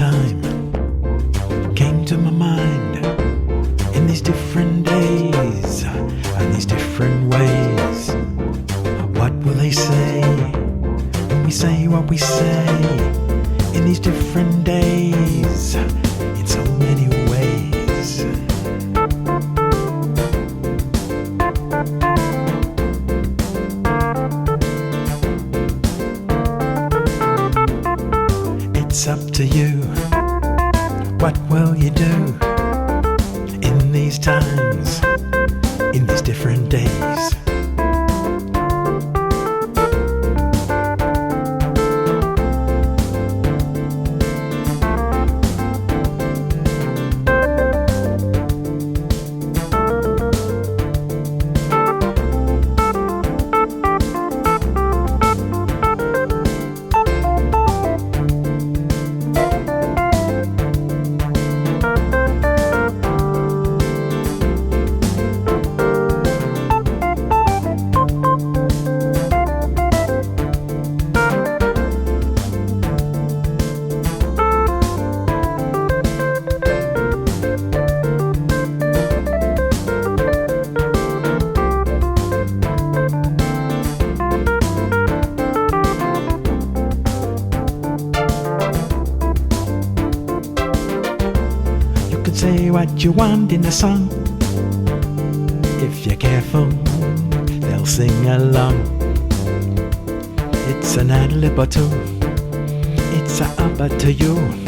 time came to my mind in these different days and these different ways. What will they say when we say what we say in these different days in so many ways? It's up to you. What will you do in these times, in these different days? Say what you want in a song. If you're careful, they'll sing along. It's an ad-lib or two. It's a up to you.